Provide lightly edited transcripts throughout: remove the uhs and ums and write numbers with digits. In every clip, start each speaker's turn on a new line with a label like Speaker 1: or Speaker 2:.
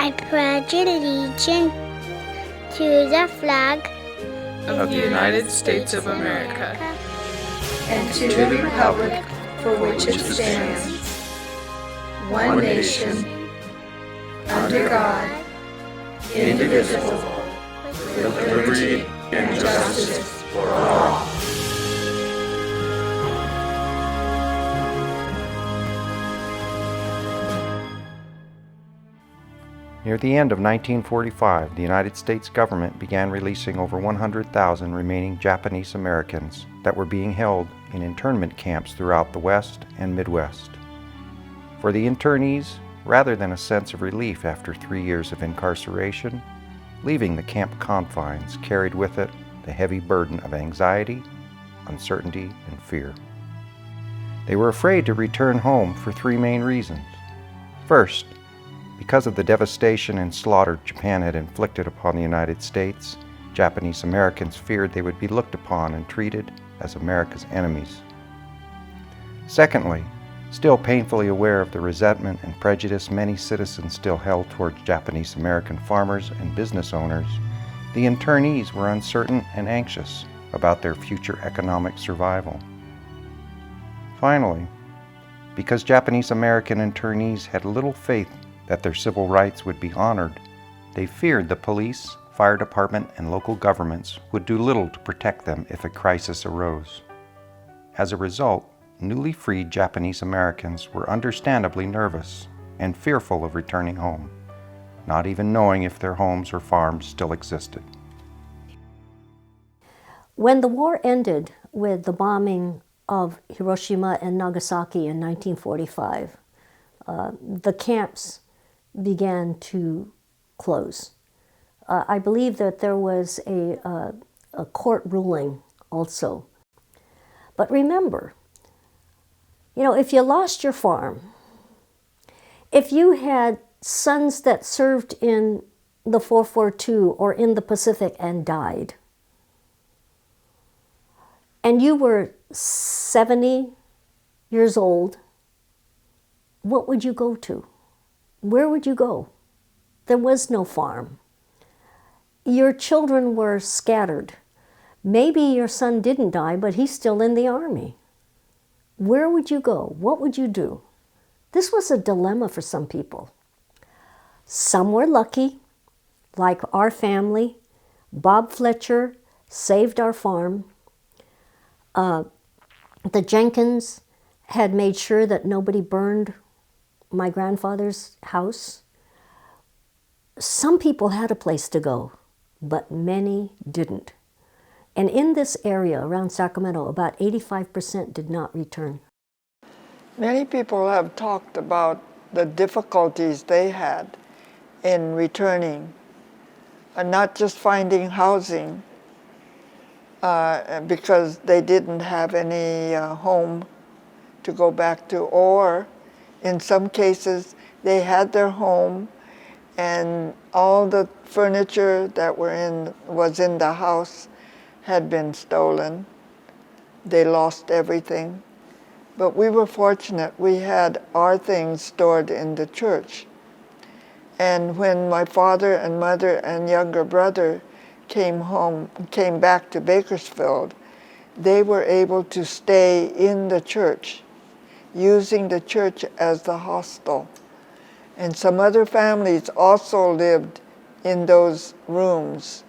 Speaker 1: I pledge allegiance to the flag
Speaker 2: of the United States of America
Speaker 3: and to the republic for which it stands, one nation, under God, indivisible, with liberty and justice for all.
Speaker 4: Near the end of 1945, the United States government began releasing over 100,000 remaining Japanese Americans that were being held in internment camps throughout the West and Midwest. For the internees, rather than a sense of relief after 3 years of incarceration, leaving the camp confines carried with it the heavy burden of anxiety, uncertainty, and fear. They were afraid to return home for 3 main reasons. First, because of the devastation and slaughter Japan had inflicted upon the United States, Japanese Americans feared they would be looked upon and treated as America's enemies. Secondly, still painfully aware of the resentment and prejudice many citizens still held towards Japanese American farmers and business owners, the internees were uncertain and anxious about their future economic survival. Finally, because Japanese American internees had little faith that their civil rights would be honored, they feared the police, fire department, and local governments would do little to protect them if a crisis arose. As a result, newly freed Japanese Americans were understandably nervous and fearful of returning home, not even knowing if their homes or farms still existed.
Speaker 5: When the war ended with the bombing of Hiroshima and Nagasaki in 1945, the camps began to close. I believe that there was a court ruling also. But remember, if you lost your farm, if you had sons that served in the 442 or in the Pacific and died, and you were 70 years old, what would you go to? Where would you go? There was no farm. Your children were scattered. Maybe your son didn't die, but he's still in the army. Where would you go? What would you do? This was a dilemma for some people. Some were lucky, like our family. Bob Fletcher saved our farm. The Jenkins had made sure that nobody burned my grandfather's house. Some people had a place to go, but many didn't. And in this area around Sacramento, about 85% did not return.
Speaker 6: Many people have talked about the difficulties they had in returning, and not just finding housing, because they didn't have any home to go back to, or in some cases, they had their home and all the furniture that was in the house had been stolen. They lost everything. But we were fortunate. We had our things stored in the church. And when my father and mother and younger brother came back to Bakersfield, they were able to stay in the church, using the church as the hostel. And some other families also lived in those rooms.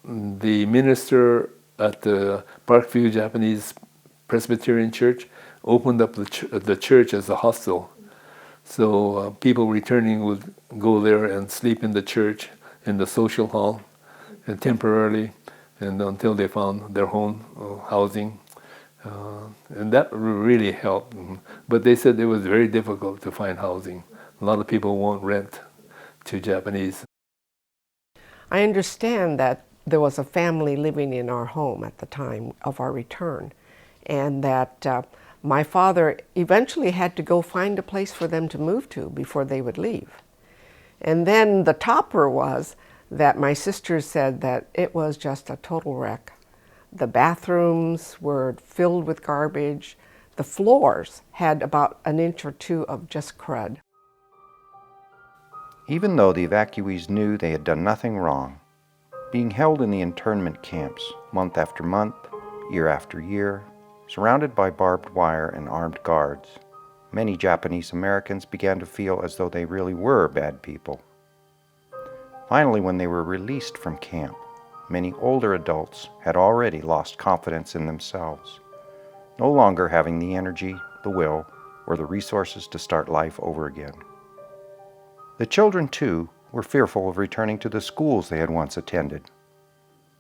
Speaker 2: The minister at the Parkview Japanese Presbyterian Church opened up the church as a hostel. So people returning would go there and sleep in the church, in the social hall, and temporarily, and until they found their own housing. And that really helped. But they said it was very difficult to find housing. A lot of people won't rent to Japanese.
Speaker 7: I understand that there was a family living in our home at the time of our return, and that my father eventually had to go find a place for them to move to before they would leave. And then the topper was that my sister said that it was just a total wreck. The bathrooms were filled with garbage. The floors had about an inch or two of just crud.
Speaker 4: Even though the evacuees knew they had done nothing wrong, being held in the internment camps month after month, year after year, surrounded by barbed wire and armed guards, many Japanese Americans began to feel as though they really were bad people. Finally, when they were released from camp, many older adults had already lost confidence in themselves, no longer having the energy, the will, or the resources to start life over again. The children, too, were fearful of returning to the schools they had once attended.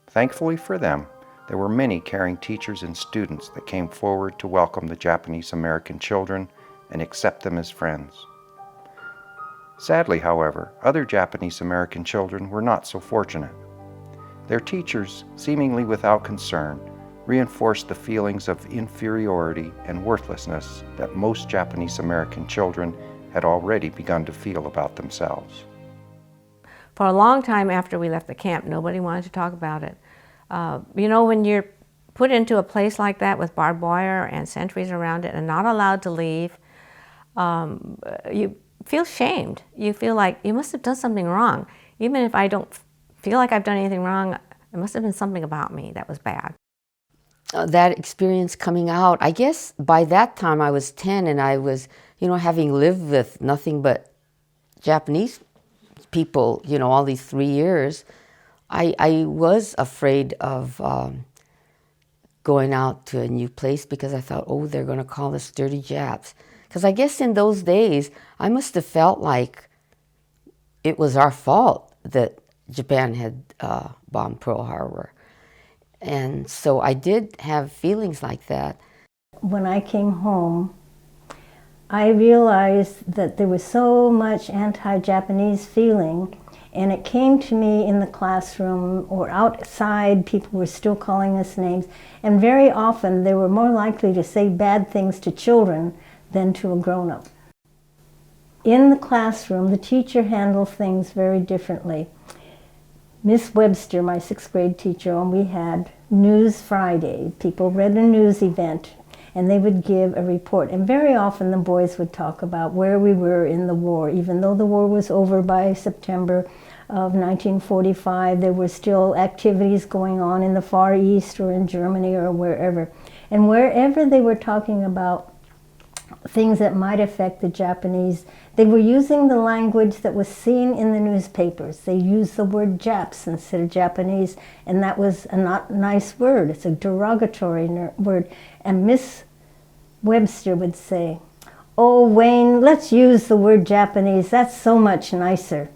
Speaker 4: Thankfully for them, there were many caring teachers and students that came forward to welcome the Japanese American children and accept them as friends. Sadly, however, other Japanese American children were not so fortunate. Their teachers, seemingly without concern, reinforced the feelings of inferiority and worthlessness that most Japanese American children had already begun to feel about themselves.
Speaker 8: For a long time after we left the camp, nobody wanted to talk about it. You know, when you're put into a place like that with barbed wire and sentries around it and not allowed to leave, you feel shamed. You feel like you must have done something wrong. Even if I don't feel like I've done anything wrong, it must have been something about me that was bad.
Speaker 9: That experience coming out, I guess by that time I was 10 and I was, you know, having lived with nothing but Japanese people, you know, all these 3 years, I was afraid of going out to a new place because I thought, oh, they're going to call us dirty Japs. Because I guess in those days, I must have felt like it was our fault that Japan had bombed Pearl Harbor. And so I did have feelings like that.
Speaker 5: When I came home, I realized that there was so much anti-Japanese feeling, and it came to me in the classroom or outside. People were still calling us names, and very often they were more likely to say bad things to children than to a grown-up. In the classroom, the teacher handled things very differently. Miss Webster, my 6th grade teacher, and we had News Friday. People read a news event and they would give a report. And very often the boys would talk about where we were in the war. Even though the war was over by September of 1945, there were still activities going on in the Far East or in Germany or wherever. And wherever they were talking about things that might affect the Japanese, they were using the language that was seen in the newspapers. They used the word Japs instead of Japanese, and that was a not nice word. It's a derogatory word. And Miss Webster would say, "Oh, Wayne, let's use the word Japanese. That's so much nicer."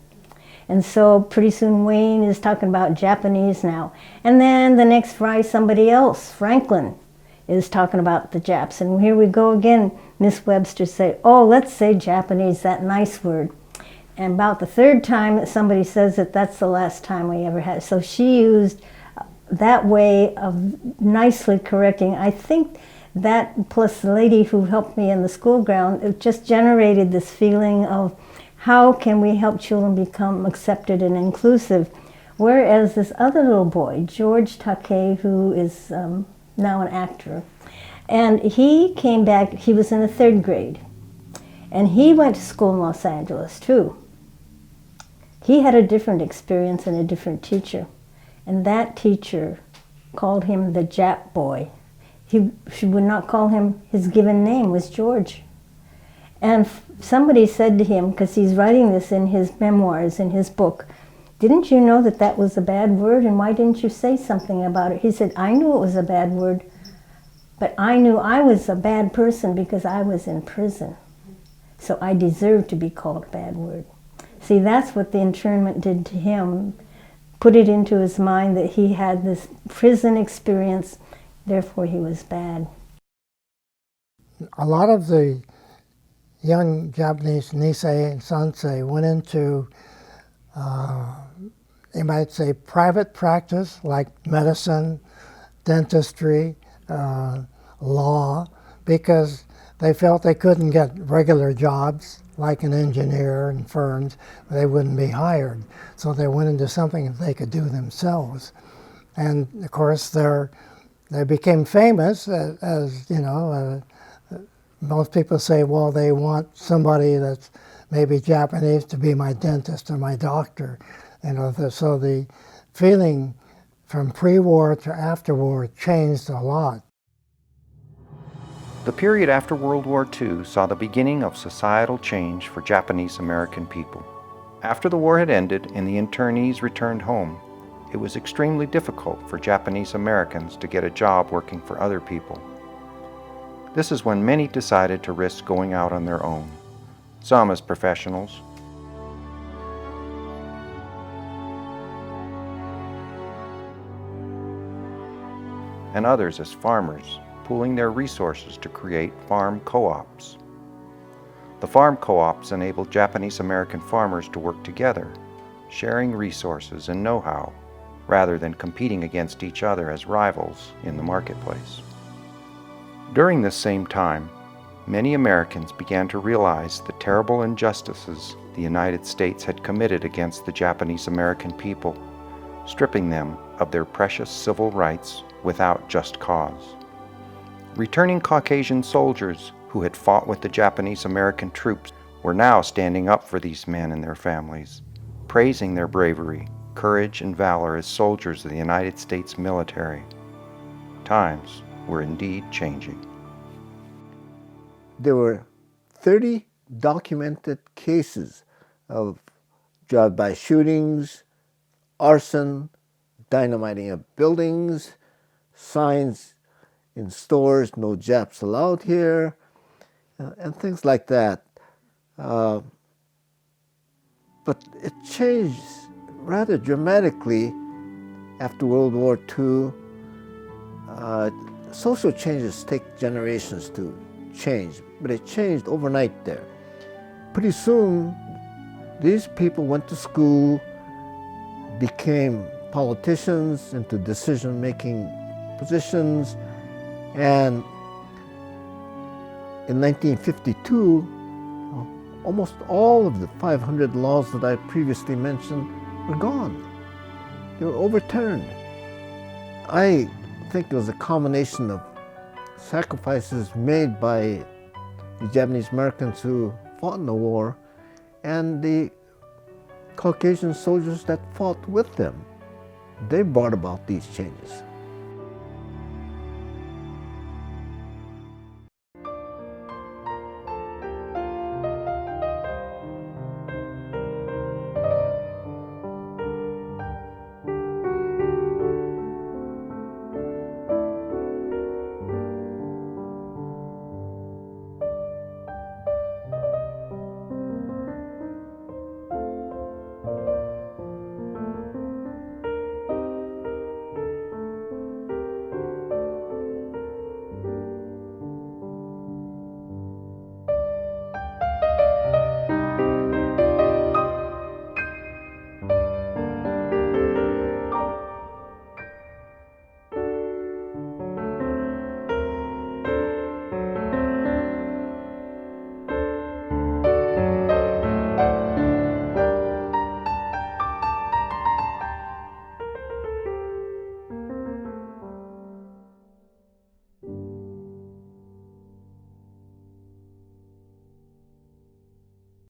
Speaker 5: And so pretty soon Wayne is talking about Japanese now. And then the next Friday somebody else, Franklin, is talking about the Japs. And here we go again. Miss Webster say, "Oh, let's say Japanese, that nice word." And about the 3rd time that somebody says it, that's the last time we ever had it. So she used that way of nicely correcting. I think that plus the lady who helped me in the school ground, it just generated this feeling of how can we help children become accepted and inclusive. Whereas this other little boy, George Takei, who is now an actor, and he came back, he was in the 3rd grade, and he went to school in Los Angeles too. He had a different experience and a different teacher, and that teacher called him the Jap boy. She would not call him, his given name was George. And somebody said to him, because he's writing this in his memoirs, in his book, "Didn't you know that that was a bad word, and why didn't you say something about it?" He said, "I knew it was a bad word, but I knew I was a bad person because I was in prison. So I deserved to be called a bad word." See, that's what the internment did to him, put it into his mind that he had this prison experience, therefore he was bad.
Speaker 10: A lot of the young Japanese Nisei and Sansei went into you might say private practice like medicine, dentistry, law, because they felt they couldn't get regular jobs like an engineer in firms. They wouldn't be hired. So they went into something that they could do themselves. And of course they became famous as you know, most people say, well, they want somebody that's maybe Japanese to be my dentist or my doctor. So the feeling from pre-war to after-war changed a lot.
Speaker 4: The period after World War II saw the beginning of societal change for Japanese American people. After the war had ended and the internees returned home, it was extremely difficult for Japanese Americans to get a job working for other people. This is when many decided to risk going out on their own, some as professionals, and others as farmers, pooling their resources to create farm co-ops. The farm co-ops enabled Japanese American farmers to work together, sharing resources and know-how, rather than competing against each other as rivals in the marketplace. During this same time, many Americans began to realize the terrible injustices the United States had committed against the Japanese American people, stripping them of their precious civil rights without just cause. Returning Caucasian soldiers who had fought with the Japanese American troops were now standing up for these men and their families, praising their bravery, courage, and valor as soldiers of the United States military. Times were indeed changing.
Speaker 11: There were 30 documented cases of drive-by shootings, arson, dynamiting of buildings, signs in stores, no Japs allowed here, and things like that. But it changed rather dramatically after World War II. Social changes take generations to change, but it changed overnight there. Pretty soon, these people went to school, became politicians into decision-making positions, and in 1952, almost all of the 500 laws that I previously mentioned were gone. They were overturned. I think it was a combination of sacrifices made by the Japanese Americans who fought in the war and the Caucasian soldiers that fought with them. They brought about these changes.